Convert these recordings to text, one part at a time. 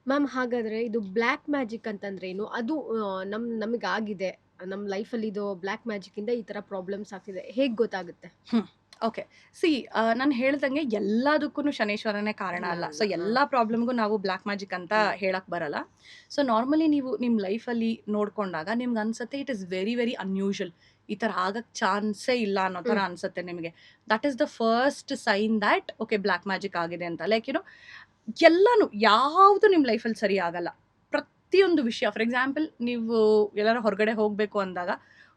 Ma'am ಹಾಗಾದ್ರೆ ಇದು black magic ಅಂತಂದ್ರೇನು? ಅದು ನಮಗಾಗಿದೆ. ನಮ್ಮ ಲೈಫಲ್ಲಿ ಇದು ಬ್ಲಾಕ್ ಮ್ಯಾಜಿಕ್ ಇಂದ ಈ ತರ ಪ್ರಾಬ್ಲಮ್ಸ್ ಆಗ್ತಿದೆ. ಹೇಗ್ ಗೊತ್ತಾಗುತ್ತೆ? ಹ್ಮ್. ಓಕೆ. ಸಿ ನಾನು ಹೇಳ್ದಂಗೆ ಎಲ್ಲದಕ್ಕೂನು ಶನೈಶ್ವರನೇ ಕಾರಣ ಅಲ್ಲ. ಸೊ, ಹಾ. ಎಲ್ಲಾ ಪ್ರಾಬ್ಲಮ್‌ಗೂ ನಾವು ಬ್ಲಾಕ್ ಮ್ಯಾಜಿಕ್ ಅಂತ ಹ್ಮ್. ಹೇಳಕ್ ಬರಲ್ಲ. ಸೊ, ನಾರ್ಮಲಿ ನೀವು ನಿಮ್ ಲೈಫಲ್ಲಿ ನೋಡ್ಕೊಂಡಾಗ ನಿಮ್ಗ್ ಅನ್ಸತ್ತೆ it is very, very unusual. ಈ ತರ ಆಗಕ್ ಚಾನ್ಸೇ ಇಲ್ಲ ಅನ್ನೋ ತರ ಹ್ಮ್. ಅನ್ಸತ್ತೆ ನಿಮಗೆ. That is the first sign that okay black magic ಆಗಿದೆ ಅಂತ. ಲೈಕ್ ಎಲ್ಲಾನು ಯಾವ್ದು ನಿಮ್ ಲೈಫಲ್ಲಿ ಸರಿ ಆಗಲ್ಲ. ಪ್ರತಿಯೊಂದು ವಿಷಯ ಫಾರ್ ಎಕ್ಸಾಂಪಲ್ ನೀವು ಎಲ್ಲಾರ ಹೊರಗಡೆ ಹೋಗ್ಬೇಕು ಅಂದಾಗ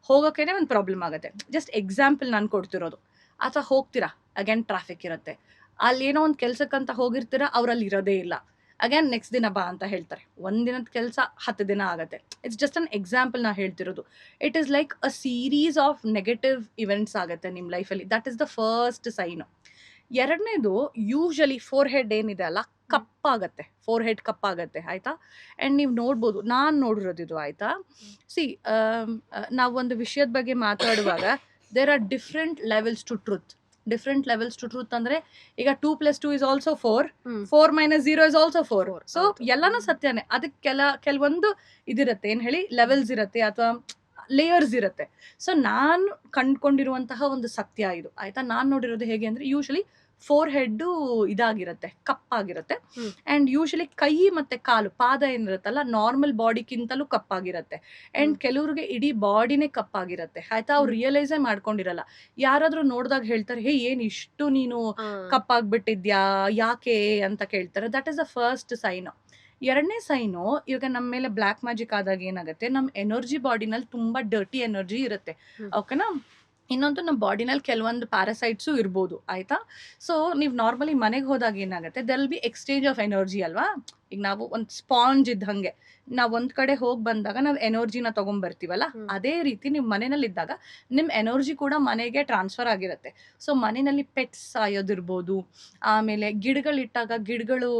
ಹೋಗೋಕೇನೆ ಒಂದು ಪ್ರಾಬ್ಲಮ್ ಆಗತ್ತೆ. ಜಸ್ಟ್ ಎಕ್ಸಾಂಪಲ್ ನಾನು ಕೊಡ್ತಿರೋದು. ಅಥವಾ ಹೋಗ್ತೀರಾ ಅಗೇನ್ ಟ್ರಾಫಿಕ್ ಇರುತ್ತೆ. ಅಲ್ಲೇನೋ ಒಂದು ಕೆಲ್ಸಕ್ಕಂತ ಹೋಗಿರ್ತೀರಾ ಅವ್ರಲ್ಲಿ ಇರೋದೇ ಇಲ್ಲ. ಅಗೇನ್ ನೆಕ್ಸ್ಟ್ ದಿನ ಬಾ ಅಂತ ಹೇಳ್ತಾರೆ. ಒಂದಿನದ ಕೆಲಸ 10 ದಿನ ಆಗತ್ತೆ. ಇಟ್ಸ್ ಜಸ್ಟ್ ಅನ್ ಎಕ್ಸಾಂಪಲ್ ನಾ ಹೇಳ್ತಿರೋದು. It is like a series of negative events ಆಗತ್ತೆ ನಿಮ್ಮ ಲೈಫಲ್ಲಿ. That is the first sign. ಎರಡನೇದು ಯೂಶಲಿ ಫೋರ್ ಹೆಡ್ ಏನಿದೆ ಅಲ್ಲ ಕಪ್ಪಾಗತ್ತೆ. ಫೋರ್ ಹೆಡ್ ಕಪ್ಪಾಗತ್ತೆ ಆಯ್ತಾ. ಅಂಡ್ ನೀವು ನೋಡ್ಬೋದು ನಾನು ನೋಡಿರೋದಿದು ಆಯ್ತಾ. ಸಿ ನಾವು ಒಂದು ವಿಷಯದ ಬಗ್ಗೆ ಮಾತಾಡುವಾಗ there are different levels to truth. Different levels to truth ಅಂದ್ರೆ ಈಗ 2+2 is also 4. Hmm. 4 - 0 is also 4. 4 so ಹೌದು. ಎಲ್ಲಾನು ಸತ್ಯನೇ. ಅದಕ್ಕೆ ಕೆಲವೊಂದು ಇದಿರುತ್ತೆ ಏನ್ ಹೇಳಿ ಲೆವೆಲ್ಸ್ ಇರುತ್ತೆ ಅಥವಾ ಲೇಯರ್ಸ್ ಇರುತ್ತೆ. ಸೊ ನಾನು ಕಂಡ್ಕೊಂಡಿರುವಂತಹ ಒಂದು ಸತ್ಯ ಇದು ಆಯ್ತಾ. ನಾನು ನೋಡಿರೋದು ಹೇಗೆ ಅಂದ್ರೆ ಯೂಶಲಿ ಫೋರ್ ಹೆಡ್ ಇದಾಗಿರುತ್ತೆ ಕಪ್ಪಾಗಿರುತ್ತೆ. ಹ್ಮ್. ಅಂಡ್ ಯೂಶಲಿ ಕೈ ಮತ್ತೆ ಕಾಲು ಪಾದ ಏನಿರುತ್ತಲ್ಲ ನಾರ್ಮಲ್ ಬಾಡಿಗಿಂತಲೂ ಕಪ್ಪಾಗಿರುತ್ತೆ. ಅಂಡ್ ಹ್ಮ್. ಕೆಲವ್ರಿಗೆ ಇಡೀ ಬಾಡಿನೇ ಕಪ್ಪಾಗಿರುತ್ತೆ ಆಯ್ತಾ. ಅವ್ರು ರಿಯಲೈಸೇ ಮಾಡ್ಕೊಂಡಿರಲ್ಲ. ಯಾರಾದ್ರೂ ನೋಡಿದಾಗ ಹೇಳ್ತಾರೆ ಹೇ ಏನ್ ಇಷ್ಟು ನೀನು ಆ. ಕಪ್ಪಾಗ್ಬಿಟ್ಟಿದ್ಯಾ ಯಾಕೆ ಅಂತ ಕೇಳ್ತಾರೆ. That is the first sign. ಎರಡನೇ ಸೈನು ಇವಾಗ ನಮ್ಮ ಮೇಲೆ ಬ್ಲಾಕ್ ಮ್ಯಾಜಿಕ್ ಆದಾಗ ಏನಾಗುತ್ತೆ ನಮ್ಮ ಎನರ್ಜಿ ಬಾಡಿನಲ್ಲಿ ತುಂಬಾ ಡರ್ಟಿ ಎನರ್ಜಿ ಇರುತ್ತೆ. ಹ್ಮ್. ಓಕೆನಾ. ಇನ್ನೊಂದು ನಮ್ಮ ಬಾಡಿನಲ್ಲಿ ಕೆಲವೊಂದು ಪ್ಯಾರಾಸೈಟ್ಸು ಇರ್ಬೋದು ಆಯ್ತಾ. ಸೊ ನೀವು ನಾರ್ಮಲಿ ಮನೆಗೆ ಹೋದಾಗ ಏನಾಗುತ್ತೆ there will be exchange of energy ಅಲ್ವಾ. ಈಗ ನಾವು ಒಂದು ಸ್ಪಾಂಜ್ ಇದ್ದಂಗೆ ನಾವು ಒಂದ್ ಕಡೆ ಹೋಗಿ ಬಂದಾಗ ನಾವು ಎನರ್ಜಿನ ತಗೊಂಡ್ಬರ್ತೀವಲ್ಲ ಹ್ಮ್. ಅದೇ ರೀತಿ ನೀವು ಮನೆಯಲ್ಲಿದ್ದಾಗ ನಿಮ್ಮ ಎನರ್ಜಿ ಕೂಡ ಮನೆಗೆ ಟ್ರಾನ್ಸ್ಫರ್ ಆಗಿರುತ್ತೆ. ಸೊ ಮನೆಯಲ್ಲಿ ಪೆಟ್ಸ್ ಸಾಯೋದಿರ್ಬೋದು, ಆಮೇಲೆ ಗಿಡಗಳಿಟ್ಟಾಗ ಗಿಡಗಳು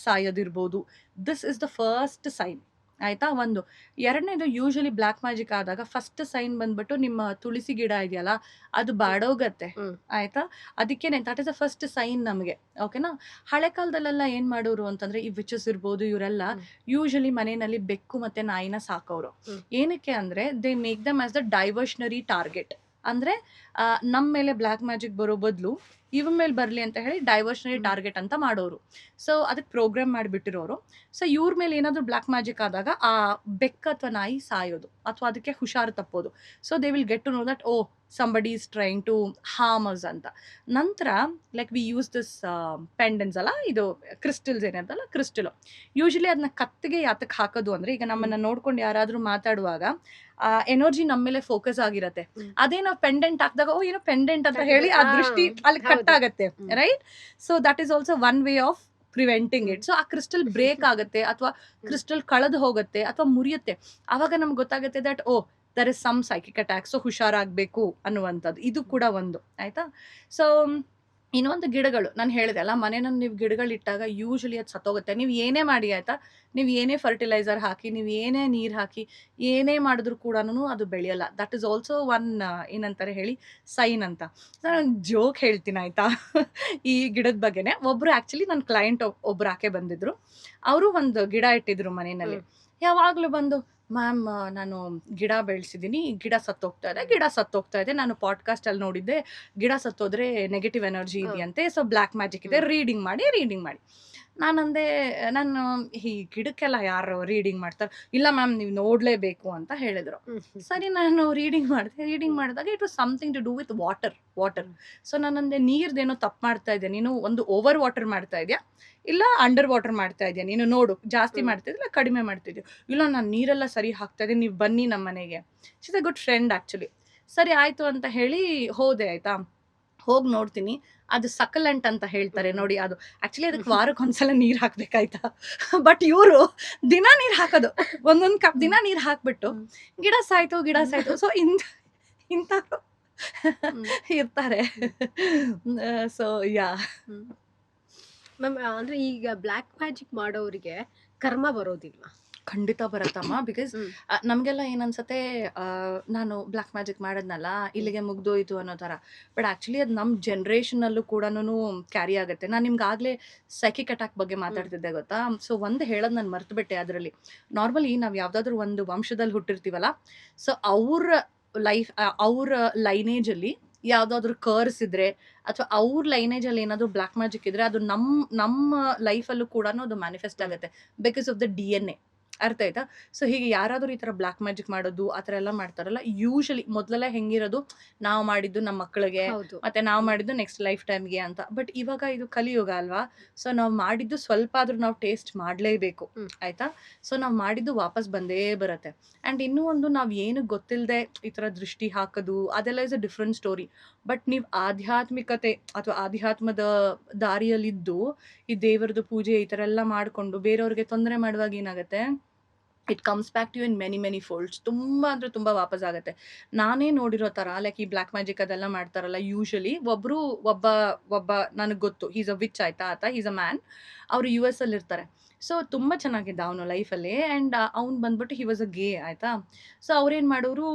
ಸಾಯೋದಿರ್ಬೋದು. This is the first sign ಆಯ್ತಾ. ಒಂದು ಎರಡನೇದು ಯೂಶಲಿ ಬ್ಲಾಕ್ ಮ್ಯಾಜಿಕ್ ಆದಾಗ ಫಸ್ಟ್ ಸೈನ್ ಬಂದ್ಬಿಟ್ಟು ನಿಮ್ಮ ತುಳಸಿ ಗಿಡ ಇದೆಯಲ್ಲ ಅದು ಬಾಡೋಗತ್ತೆ ಹ್ಮ್. ಆಯ್ತಾ. ಅದಕ್ಕೇನೆ that is the first sign ನಮಗೆ. ಓಕೆನಾ. ಹಳೆ ಕಾಲದಲ್ಲೆಲ್ಲ ಏನ್ ಮಾಡೋರು ಅಂತಂದ್ರೆ ಈ ವಿಚಸ್ ಇರ್ಬೋದು ಇವರೆಲ್ಲ ಹ್ಮ್. ಯೂಶಲಿ ಮನೆಯಲ್ಲಿ ಬೆಕ್ಕು ಮತ್ತೆ ನಾಯಿನ ಸಾಕೋರು. ಹ್ಮ್. ಏನಕ್ಕೆ ಅಂದ್ರೆ they make them as the diversionary target. ಅಂದ್ರೆ ನಮ್ಮ ಮೇಲೆ ಬ್ಲಾಕ್ ಮ್ಯಾಜಿಕ್ ಬರೋ ಬದಲು ಇವ ಮೇಲೆ ಬರಲಿ ಅಂತ ಹೇಳಿ ಡೈವರ್ಷನರಿ ಹ್ಮ್. ಟಾರ್ಗೆಟ್ ಅಂತ ಮಾಡೋರು. ಸೊ ಅದಕ್ಕೆ ಪ್ರೋಗ್ರಾಮ್ ಮಾಡಿಬಿಟ್ಟಿರೋರು. ಸೊ ಇವ್ರ ಮೇಲೆ ಏನಾದರೂ ಬ್ಲಾಕ್ ಮ್ಯಾಜಿಕ್ ಆದಾಗ ಆ ಬೆಕ್ಕ ಅಥವಾ ನಾಯಿ ಸಾಯೋದು ಅಥವಾ ಅದಕ್ಕೆ ಹುಷಾರು ತಪ್ಪೋದು. So they will get to know that oh somebody is trying to harm us ಅಂತ. ನಂತರ like we use this pendants ಅಲ್ಲ ಇದು ಕ್ರಿಸ್ಟಲ್ಸ್ ಏನಿರ್ತಲ್ಲ ಕ್ರಿಸ್ಟಲ್. ಯೂಶಲಿ ಅದನ್ನ ಕತ್ತಿಗೆ ಯಾತಕ್ಕೆ ಹಾಕೋದು ಅಂದ್ರೆ ಈಗ ನಮ್ಮನ್ನ ನೋಡ್ಕೊಂಡು ಯಾರಾದರೂ ಮಾತಾಡುವಾಗ ಎನರ್ಜಿ ನಮ್ಮ ಮೇಲೆ ಫೋಕಸ್ ಆಗಿರತ್ತೆ. ಹ್ಮ್. ಅದೇ ನಾವು ಪೆಂಡೆಂಟ್ ಹಾಕಿದಾಗ ಓ ಏನೋ ಪೆಂಡೆಂಟ್ ಅಂತ ಹೇಳಿ ಆ ದೃಷ್ಟಿ ಅಲ್ಲಿ ಕಟ್ ಹೌದು. ಆಗತ್ತೆ hmm. Right. So that is also one way of preventing it. So ಆ ಕ್ರಿಸ್ಟಲ್ ಬ್ರೇಕ್ ಆಗುತ್ತೆ ಅಥವಾ ಕ್ರಿಸ್ಟಲ್ ಕಳೆದು ಹೋಗುತ್ತೆ ಅಥವಾ ಮುರಿಯುತ್ತೆ. ಆವಾಗ ನಮ್ಗೆ ಗೊತ್ತಾಗುತ್ತೆ that oh there is some psychic attack. So ಹುಷಾರಾಗಬೇಕು ಅನ್ನುವಂಥದ್ದು ಇದು ಕೂಡ ಒಂದು ಆಯ್ತಾ. ಸೊ ಇನ್ನೊಂದು ಗಿಡಗಳು ನಾನು ಹೇಳಿದೆ ಅಲ್ಲ ಮನೆಯಲ್ಲಿ ನೀವು ಗಿಡಗಳಿಟ್ಟಾಗ ಯೂಶಲಿ ಅದು ಸತ್ತೋಗುತ್ತೆ. ನೀವು ಏನೇ ಮಾಡಿ ಆಯ್ತಾ. ನೀವು ಏನೇ ಫರ್ಟಿಲೈಸರ್ ಹಾಕಿ ನೀವು ಏನೇ ನೀರು ಹಾಕಿ ಏನೇ ಮಾಡಿದ್ರು ಕೂಡ ಅದು ಬೆಳೆಯಲ್ಲ. ದಟ್ ಇಸ್ ಆಲ್ಸೋ ಒನ್ ಏನಂತಾರೆ ಹೇಳಿ ಸೈನ್ ಅಂತ. ನಾನು ಜೋಕ್ ಹೇಳ್ತೀನಿ ಆಯ್ತಾ. ಈ ಗಿಡದ ಬಗ್ಗೆನೆ ಒಬ್ರು ಆಕ್ಚುಲಿ ನನ್ನ ಕ್ಲೈಂಟ್ ಒಬ್ರು ಆಕೆ ಬಂದಿದ್ರು. ಅವರು ಒಂದು ಗಿಡ ಇಟ್ಟಿದ್ರು ಮನೆಯಲ್ಲಿ. ಯಾವಾಗಲೂ ಬಂದು ಮ್ಯಾಮ್ ನಾನು ಗಿಡ ಬೆಳೆಸಿದ್ದೀನಿ ಗಿಡ ಸತ್ತೋಗ್ತಾ ಇದೆ ನಾನು ಪಾಡ್ಕಾಸ್ಟ್ ಅಲ್ಲಿ ನೋಡಿದ್ದೆ ಗಿಡ ಸತ್ತೋದ್ರೆ ನೆಗೆಟಿವ್ ಎನರ್ಜಿ ಇದೆಯಂತೆ. ಸೊ ಬ್ಲಾಕ್ ಮ್ಯಾಜಿಕ್ ಇದೆ ರೀಡಿಂಗ್ ಮಾಡಿ. ನಾನಂದೆ ನಾನು ಈ ಗಿಡಕ್ಕೆಲ್ಲ ಯಾರು ರೀಡಿಂಗ್ ಮಾಡ್ತಾರೆ. ಇಲ್ಲ ಮ್ಯಾಮ್ ನೀವು ನೋಡಲೇಬೇಕು ಅಂತ ಹೇಳಿದ್ರು. ಸರಿ ನಾನು ರೀಡಿಂಗ್ ಮಾಡಿದಾಗ it was something to do with water. So ನಾನಂದೆ ನೀರ್ದೇನೋ ತಪ್ಪು ಮಾಡ್ತಾ ಇದ್ದೆ ನೀನು. ಒಂದು ಓವರ್ ವಾಟರ್ ಮಾಡ್ತಾ ಇದೆಯಾ ಇಲ್ಲ ಅಂಡರ್ ವಾಟರ್ ಮಾಡ್ತಾ ಇದೆಯಾ ನೀನು ನೋಡು. ಜಾಸ್ತಿ ಮಾಡ್ತಿದ್ದಿಲ್ಲ ಕಡಿಮೆ ಮಾಡ್ತಿದ್ಯಾ. ಇಲ್ಲ ನಾನು ನೀರೆಲ್ಲ ಸರಿ ಹಾಕ್ತಾ ಇದ್ದೆ ನೀವು ಬನ್ನಿ ನಮ್ಮ ಮನೆಗೆ. She is a good friend actually. ಸರಿ ಆಯಿತು ಅಂತ ಹೇಳಿ ಹೋದೆ ಆಯಿತಾ. ಹೋಗಿ ನೋಡ್ತೀನಿ ಅದು ಸಕಲೆಂಟ್ ಅಂತ ಹೇಳ್ತಾರೆ ನೋಡಿ ಅದು. ಆ್ಯಕ್ಚುಲಿ ಅದಕ್ಕೆ ವಾರಕ್ಕೊಂದ್ಸಲ ನೀರು ಹಾಕ್ಬೇಕಾಯ್ತಾ. ಬಟ್ ಇವರು ದಿನ ನೀರು ಹಾಕೋದು. ಒಂದೊಂದು ಕಪ್ ದಿನ ನೀರು ಹಾಕ್ಬಿಟ್ಟು ಗಿಡ ಸಾಯ್ತು. ಸೊ ಇಂಥವ್ರು ಇರ್ತಾರೆ. ಸೊ ಯಾ ಮ್ಯಾಮ್ ಅಂದ್ರೆ ಈಗ ಬ್ಲಾಕ್ ಮ್ಯಾಜಿಕ್ ಮಾಡೋರಿಗೆ ಕರ್ಮ ಬರೋದಿಲ್ವಾ? ಖಂಡಿತ ಬರತ್ತಮ್ಮ. ಬಿಕಾಸ್ ಹ್ಮ್. ನಮಗೆಲ್ಲ ಏನನ್ಸತ್ತೆ, ನಾನು ಬ್ಲ್ಯಾಕ್ ಮ್ಯಾಜಿಕ್ ಮಾಡಿದ್ನಲ್ಲ ಇಲ್ಲಿಗೆ ಮುಗ್ದೋಯ್ತು ಅನ್ನೋ ಥರ. ಬಟ್ ಆ್ಯಕ್ಚುಲಿ ಅದು ನಮ್ಮ ಜನ್ರೇಷನಲ್ಲೂ ಕೂಡ ಕ್ಯಾರಿ ಆಗುತ್ತೆ. ನಾನು ನಿಮ್ಗೆ ಆಗಲೇ ಸೈಕಿಕ್ ಅಟ್ಯಾಕ್ ಬಗ್ಗೆ ಮಾತಾಡ್ತಿದ್ದೆ ಗೊತ್ತಾ. ಸೊ ಒಂದು ಹೇಳೋದು ನಾನು ಮರ್ತುಬಿಟ್ಟೆ. ಅದರಲ್ಲಿ ನಾರ್ಮಲಿ ನಾವು ಯಾವುದಾದ್ರೂ ಒಂದು ವಂಶದಲ್ಲಿ ಹುಟ್ಟಿರ್ತೀವಲ್ಲ, ಸೊ ಅವ್ರ ಅವ್ರ ಲೈನೇಜಲ್ಲಿ ಯಾವುದಾದ್ರೂ ಕರ್ಸ್ ಇದ್ರೆ ಅಥವಾ ಅವ್ರ ಲೈನೇಜಲ್ಲಿ ಏನಾದರೂ ಬ್ಲ್ಯಾಕ್ ಮ್ಯಾಜಿಕ್ ಇದ್ರೆ ಅದು ನಮ್ಮ ಲೈಫಲ್ಲೂ ಕೂಡ ಅದು ಮ್ಯಾನಿಫೆಸ್ಟ್ ಆಗುತ್ತೆ ಬಿಕಾಸ್ ಆಫ್ ದ DNA. ಅರ್ಥ ಆಯ್ತಾ? ಸೊ ಹೀಗೆ ಯಾರಾದರೂ ಈ ಥರ ಬ್ಲ್ಯಾಕ್ ಮ್ಯಾಜಿಕ್ ಮಾಡೋದು ಆ ಥರ ಎಲ್ಲ ಮಾಡ್ತಾರಲ್ಲ, ಯೂಶಲಿ ಮೊದಲೆಲ್ಲ ಹೆಂಗಿರೋದು, ನಾವು ಮಾಡಿದ್ದು ನಮ್ಮ ಮಕ್ಕಳಿಗೆ ಹೌದು. ಮತ್ತೆ ನಾವು ಮಾಡಿದ್ದು ನೆಕ್ಸ್ಟ್ ಲೈಫ್ ಟೈಮ್ಗೆ ಅಂತ. ಬಟ್ ಇವಾಗ ಇದು ಕಲಿಯುಗ ಅಲ್ವಾ. ಸೊ ನಾವು ಮಾಡಿದ್ದು ಸ್ವಲ್ಪ ಆದ್ರೂ ನಾವು ಟೇಸ್ಟ್ ಮಾಡಲೇಬೇಕು. ಹ್ಮ್. ಆಯ್ತಾ? ಸೊ ನಾವು ಮಾಡಿದ್ದು ವಾಪಸ್ ಬಂದೇ ಬರುತ್ತೆ. ಆ್ಯಂಡ್ ಇನ್ನೂ ಒಂದು, ನಾವು ಏನು ಗೊತ್ತಿಲ್ಲದೆ ಈ ಥರ ದೃಷ್ಟಿ ಹಾಕೋದು ಅದೆಲ್ಲ is a different story. But ನೀವು ಆಧ್ಯಾತ್ಮಿಕತೆ ಅಥವಾ ಆಧ್ಯಾತ್ಮದ ದಾರಿಯಲ್ಲಿದ್ದು ಈ ದೇವರದು ಪೂಜೆ ಈ ಥರ ಎಲ್ಲ ಮಾಡಿಕೊಂಡು ಬೇರೆಯವ್ರಿಗೆ ತೊಂದರೆ ಮಾಡುವಾಗ ಏನಾಗುತ್ತೆ, it comes back to you in many folds. ತುಂಬ ಅಂದರೆ ತುಂಬ ವಾಪಸ್ ಆಗುತ್ತೆ. ನಾನೇ ನೋಡಿರೋ ಥರ ಲೈಕ್ ಈ ಬ್ಲ್ಯಾಕ್ ಮ್ಯಾಜಿಕ್ ಅದೆಲ್ಲ ಮಾಡ್ತಾರಲ್ಲ, ಯೂಶಲಿ ಒಬ್ಬ ನನಗೆ ಗೊತ್ತು, ಈಸ್ ಅ ವಿಚ್ ಆಯ್ತಾ, ಈಸ್ ಅ ಮ್ಯಾನ್. ಅವರು US ಅಲ್ಲಿ ಇರ್ತಾರೆ. ಸೊ ತುಂಬ ಚೆನ್ನಾಗಿದ್ದ ಅವನು ಲೈಫಲ್ಲಿ. ಆ್ಯಂಡ್ ಅವ್ನು ಬಂದ್ಬಿಟ್ಟು ಹಿ ವಾಸ್ ಅ ಗೇ ಆಯಿತಾ. ಸೊ ಅವ್ರೇನು ಮಾಡೋರು,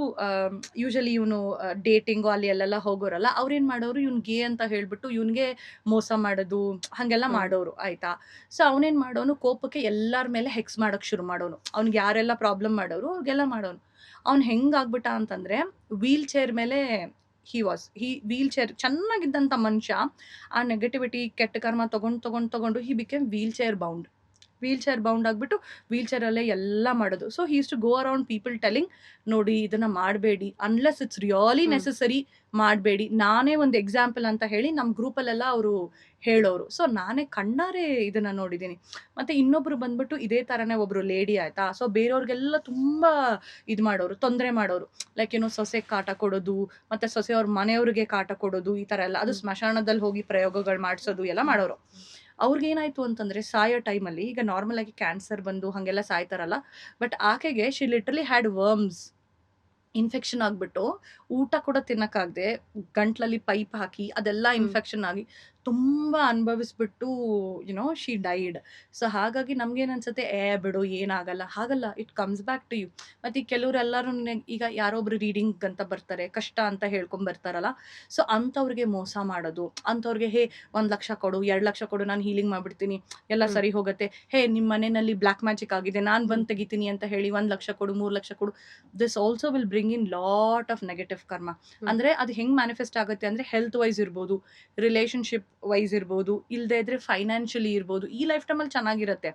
ಯೂಶಲಿ ಇವನು ಡೇಟಿಂಗು ಅಲ್ಲಿ ಅಲ್ಲೆಲ್ಲ ಹೋಗೋರಲ್ಲ, ಅವ್ರೇನು ಮಾಡೋರು, ಇವ್ನು ಗೇ ಅಂತ ಹೇಳ್ಬಿಟ್ಟು ಇವನಿಗೆ ಮೋಸ ಮಾಡೋದು ಹಾಗೆಲ್ಲ ಮಾಡೋರು ಆಯಿತಾ. ಸೊ ಅವನೇನು ಮಾಡೋನು, ಕೋಪಕ್ಕೆ ಎಲ್ಲರ ಮೇಲೆ ಹೆಕ್ಸ್ ಮಾಡೋಕ್ಕೆ ಶುರು ಮಾಡೋನು. ಅವ್ನಿಗೆ ಯಾರೆಲ್ಲ ಪ್ರಾಬ್ಲಮ್ ಮಾಡೋರು ಅವ್ರಿಗೆಲ್ಲ ಮಾಡೋನು. ಅವ್ನು ಹೆಂಗಾಗ್ಬಿಟ್ಟ ಅಂತಂದರೆ, ವೀಲ್ ಚೇರ್ ಮೇಲೆ ವೀಲ್ ಚೇರ್ ಚೆನ್ನಾಗಿದ್ದಂಥ ಮನುಷ್ಯ ಆ ನೆಗೆಟಿವಿಟಿ ಕೆಟ್ಟ ಕರ್ಮ ತಗೊಂಡು he became wheelchair bound ಆಗಿಬಿಟ್ಟು ವೀಲ್ ಚೇರಲ್ಲೇ ಎಲ್ಲ ಮಾಡೋದು. So he used to go around people telling, ನೋಡಿ ಇದನ್ನು ಮಾಡಬೇಡಿ, ಅನ್ಲೆಸ್ ಇಟ್ಸ್ ರಿಯಲಿ ನೆಸಸರಿ ಮಾಡಬೇಡಿ. ನಾನೇ ಒಂದು ಎಕ್ಸಾಂಪಲ್ ಅಂತ ಹೇಳಿ ನಮ್ಮ ಗ್ರೂಪಲ್ಲೆಲ್ಲ ಅವರು ಹೇಳೋರು. ಸೊ ನಾನೇ ಕಣ್ಣಾರೆ ಇದನ್ನು ನೋಡಿದ್ದೀನಿ. ಮತ್ತು ಇನ್ನೊಬ್ಬರು ಬಂದ್ಬಿಟ್ಟು ಇದೇ ಥರನೇ ಒಬ್ಬರು ಲೇಡಿ ಆಯಿತಾ. ಸೊ ಬೇರೆಯವ್ರಿಗೆಲ್ಲ ತುಂಬ ಇದು ಮಾಡೋರು, ತೊಂದರೆ ಮಾಡೋರು. ಲೈಕ್ ಏನೋ ಸೊಸೆ ಕಾಟ ಕೊಡೋದು, ಮತ್ತು ಸೊಸೆಯವ್ರ ಮನೆಯವ್ರಿಗೆ ಕಾಟ ಕೊಡೋದು, ಈ ಥರ ಎಲ್ಲ. ಅದು ಸ್ಮಶಾನದಲ್ಲಿ ಹೋಗಿ ಪ್ರಯೋಗಗಳು ಮಾಡಿಸೋದು ಎಲ್ಲ ಮಾಡೋರು. ಅವ್ರಿಗೇನಾಯಿತು ಅಂತಂದರೆ, ಸಾಯೋ ಟೈಮಲ್ಲಿ, ಈಗ ನಾರ್ಮಲ್ ಆಗಿ ಕ್ಯಾನ್ಸರ್ ಬಂದು ಹಾಗೆಲ್ಲ ಸಾಯ್ತಾರಲ್ಲ, ಬಟ್ ಆಕೆಗೆ she literally had worms infection ಆಗಿಬಿಟ್ಟು ಊಟ ಕೂಡ ತಿನ್ನೋಕ್ಕಾಗದೆ ಗಂಟ್ಲಲ್ಲಿ ಪೈಪ್ ಹಾಕಿ ಅದೆಲ್ಲ ಇನ್ಫೆಕ್ಷನ್ ಆಗಿ ತುಂಬ ಅನುಭವಿಸ್ಬಿಟ್ಟು ಶಿ ಡೈಡ್. ಸೊ ಹಾಗಾಗಿ ನಮ್ಗೇನು ಅನ್ಸುತ್ತೆ, ಬಿಡು ಏನಾಗಲ್ಲ. ಹಾಗಲ್ಲ, it comes back to you. ಮತ್ತು ಈ ಕೆಲವರೆಲ್ಲರೂ ಈಗ ಯಾರೊಬ್ರು ರೀಡಿಂಗ್ ಅಂತ ಬರ್ತಾರೆ, ಕಷ್ಟ ಅಂತ ಹೇಳ್ಕೊಂಬರ್ತಾರಲ್ಲ, ಸೊ ಅಂಥವ್ರಿಗೆ ಮೋಸ ಮಾಡೋದು, ಅಂಥವ್ರಿಗೆ 1 ಲಕ್ಷ ಕೊಡು, 2 ಲಕ್ಷ ಕೊಡು, ನಾನು ಹೀಲಿಂಗ್ ಮಾಡಿಬಿಡ್ತೀನಿ, ಎಲ್ಲ ಸರಿ ಹೋಗುತ್ತೆ. ನಿಮ್ಮ ಮನೆಯಲ್ಲಿ ಬ್ಲ್ಯಾಕ್ ಮ್ಯಾಜಿಕ್ ಆಗಿದೆ, ನಾನು ಬಂದು ತೆಗಿತೀನಿ ಅಂತ ಹೇಳಿ 1 ಲಕ್ಷ ಕೊಡು, 3 ಲಕ್ಷ ಕೊಡು. This also will bring in lot of negative ಕರ್ಮ. ಅಂದರೆ ಅದು ಹೆಂಗೆ ಮ್ಯಾನಿಫೆಸ್ಟ್ ಆಗುತ್ತೆ ಅಂದರೆ, ಹೆಲ್ತ್ ವೈಸ್ ಇರ್ಬೋದು, ರಿಲೇಷನ್ಶಿಪ್ ವೈಸ್ ಇರ್ಬೋದು, ಇಲ್ಲದೆ ಇದ್ರೆ ಫೈನಾನ್ಷಿಯಲಿ ಇರ್ಬೋದು. ಈ ಲೈಫ್ ಟೈಮಲ್ಲಿ ಚೆನ್ನಾಗಿರುತ್ತೆ,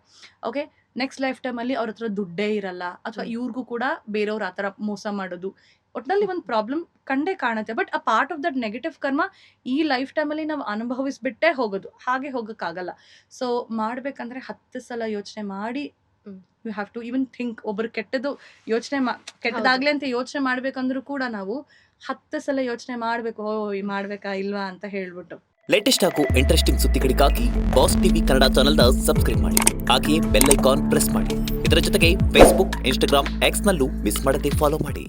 ಓಕೆ. ನೆಕ್ಸ್ಟ್ ಲೈಫ್ ಟೈಮಲ್ಲಿ ಅವ್ರ ಹತ್ರ ದುಡ್ಡೇ ಇರಲ್ಲ, ಅಥವಾ ಇವ್ರಿಗೂ ಕೂಡ ಬೇರೆಯವ್ರು ಆ ಥರ ಮೋಸ ಮಾಡೋದು, ಒಟ್ಟಿನಲ್ಲಿ ಒಂದು ಪ್ರಾಬ್ಲಮ್ ಕಂಡೇ ಕಾಣುತ್ತೆ. But a part of that negative ಕರ್ಮ ಈ ಲೈಫ್ ಟೈಮಲ್ಲಿ ನಾವು ಅನುಭವಿಸ್ಬಿಟ್ಟೇ ಹೋಗೋದು, ಹಾಗೆ ಹೋಗೋಕ್ಕಾಗಲ್ಲ. ಸೊ ಮಾಡಬೇಕಂದ್ರೆ 10 ಸಲ ಯೋಚನೆ ಮಾಡಿ, you have to even think. ಒಬ್ಬರು ಕೆಟ್ಟದಾಗ್ಲಿ ಅಂತ ಯೋಚನೆ ಮಾಡ್ಬೇಕಂದ್ರೂ ಕೂಡ ನಾವು 10 ಸಲ ಯೋಚನೆ ಮಾಡಬೇಕು, ಮಾಡ್ಬೇಕಾ ಇಲ್ವಾ ಅಂತ ಹೇಳ್ಬಿಟ್ಟು. ಲೇಟೆಸ್ಟ್ ಹಾಗೂ ಇಂಟ್ರೆಸ್ಟಿಂಗ್ ಸುದ್ದಿಗಳಿಗಾಗಿ ಬಾಸ್ ಟಿವಿ ಕನ್ನಡ ಚಾನೆಲ್ನ ಸಬ್ಸ್ಕ್ರೈಬ್ ಮಾಡಿ. ಹಾಗೆಯೇ ಬೆಲ್ ಐಕಾನ್ ಪ್ರೆಸ್ ಮಾಡಿ. ಇದರ ಜೊತೆಗೆ ಫೇಸ್ಬುಕ್, ಇನ್ಸ್ಟಾಗ್ರಾಮ್, ಎಕ್ಸ್ನಲ್ಲೂ ಮಿಸ್ ಮಾಡದೆ ಫಾಲೋ ಮಾಡಿ.